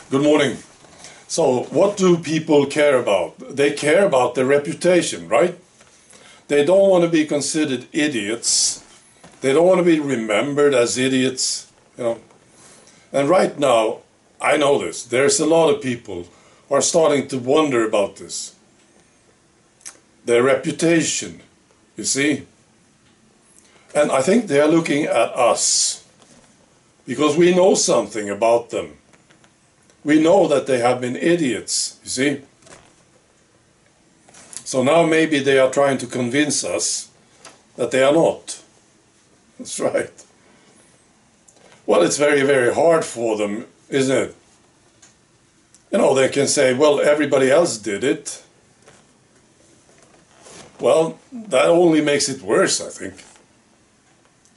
Good morning. So, what do people care about? They care about their reputation, right? They don't want to be considered idiots. They don't want to be remembered as idiots, you know. And right now, I know this. There's a lot of people who are starting to wonder about this. Their reputation, you see. And I think they are looking at us because we know something about them. We know that they have been idiots, you see. So now maybe they are trying to convince us that they are not. That's right. Well, it's very, very hard for them, isn't it? You know, they can say, well, everybody else did it. Well, that only makes it worse, I think.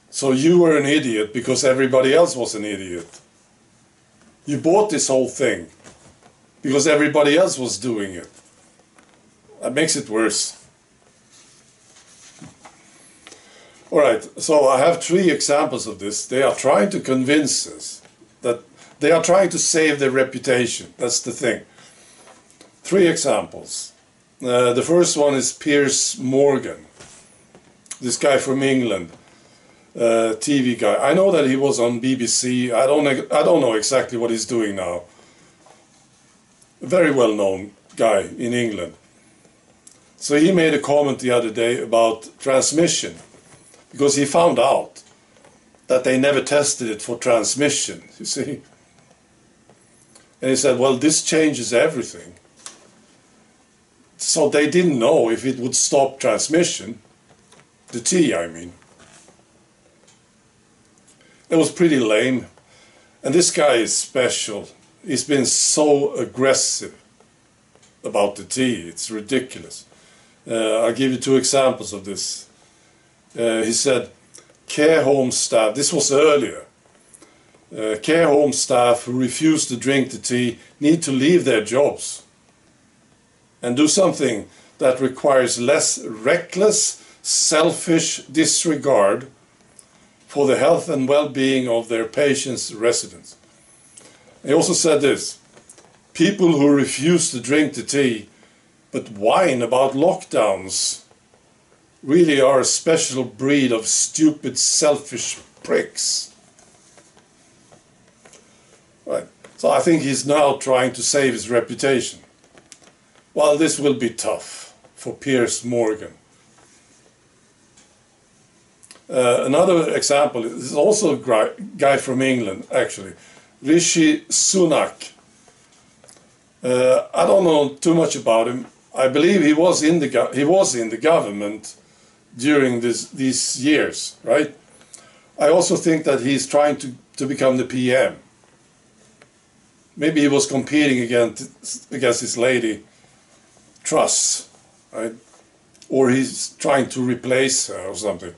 So you were an idiot because everybody else was an idiot. You bought this whole thing because everybody else was doing it. That makes it worse. All right, so I have 3 examples of this. They are trying to convince us that they are trying to save their reputation. That's the thing. 3 examples. The first one is Piers Morgan, this guy from England. TV guy. I know that he was on BBC. I don't know exactly what he's doing now. A very well known guy in England. So he made a comment the other day about transmission because he found out that they never tested it for transmission, you see. And he said, well, this changes everything. So they didn't know if it would stop transmission. The tea, I mean. It was pretty lame. And this guy is special. He's been so aggressive about the tea. It's ridiculous. I'll give you 2 examples of this. He said, care home staff, this was earlier, care home staff who refuse to drink the tea need to leave their jobs and do something that requires less reckless, selfish disregard for the health and well-being of their patients' residents. He also said this, people who refuse to drink the tea but whine about lockdowns really are a special breed of stupid, selfish pricks. Right. So I think he's now trying to save his reputation. Well, this will be tough for Piers Morgan. Another example is also a guy from England, actually, Rishi Sunak. I don't know too much about him. I believe he was in the government during these years, right? I also think that he's trying to become the PM. Maybe he was competing against this lady, Truss, right? Or he's trying to replace her or something.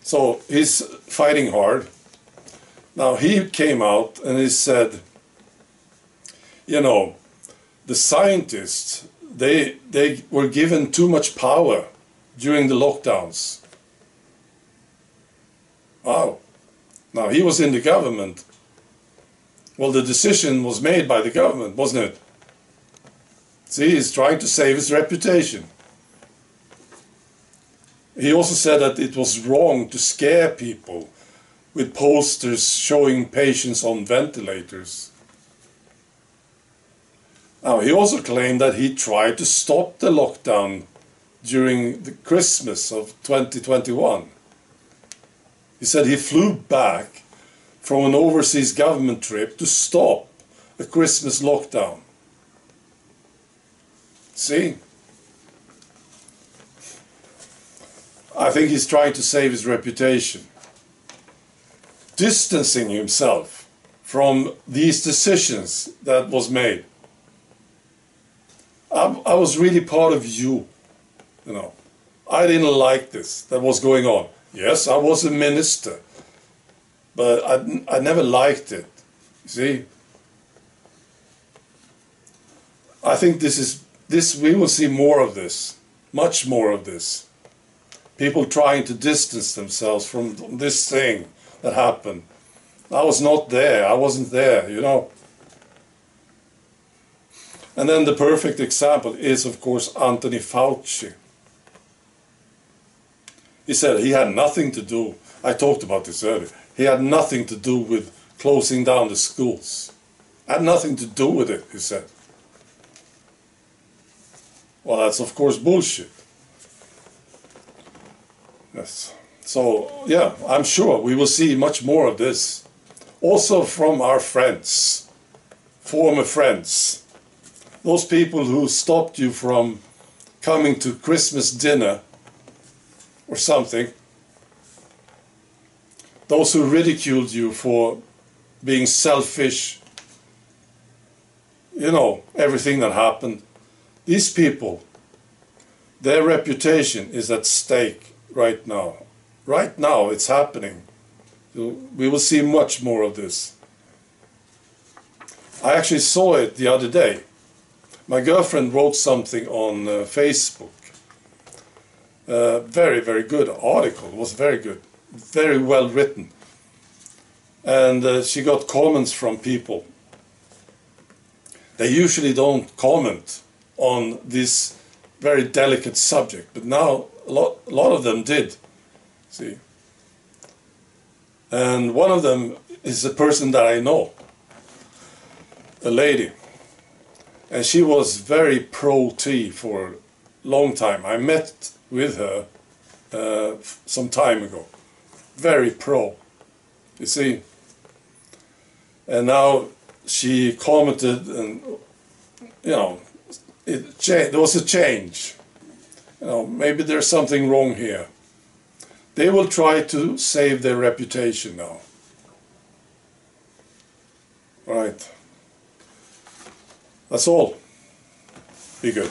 So he's fighting hard. Now he came out and he said, you know, the scientists, they were given too much power during the lockdowns. Wow. Now he was in the government. Well, the decision was made by the government, wasn't it? See, he's trying to save his reputation. He also said that it was wrong to scare people with posters showing patients on ventilators. Now, he also claimed that he tried to stop the lockdown during the Christmas of 2021. He said he flew back from an overseas government trip to stop a Christmas lockdown. See? I think he's trying to save his reputation, distancing himself from these decisions that was made. I was really part of you know. I didn't like this that was going on. Yes, I was a minister, but I never liked it. See? I think we will see more of this, much more of this. People trying to distance themselves from this thing that happened. I was not there. I wasn't there, you know. And then the perfect example is, of course, Anthony Fauci. He said he had nothing to do, I talked about this earlier, he had nothing to do with closing down the schools. Had nothing to do with it, he said. Well, that's of course bullshit. Yes. So, yeah, I'm sure we will see much more of this. Also from our friends, former friends. Those people who stopped you from coming to Christmas dinner or something. Those who ridiculed you for being selfish. You know, everything that happened. These people, their reputation is at stake right now. Right now it's happening. We will see much more of this. I actually saw it the other day. My girlfriend wrote something on Facebook. Very, very good article. It was very good. Very well written. And she got comments from people. They usually don't comment on this very delicate subject, but now a lot of them did. See, and one of them is a person that I know, a lady, and she was very pro-tea for a long time. I met with her some time ago, very pro, you see, and now she commented, and you know, there was a change. You know, maybe there's something wrong here. They will try to save their reputation now. All right. That's all. Be good.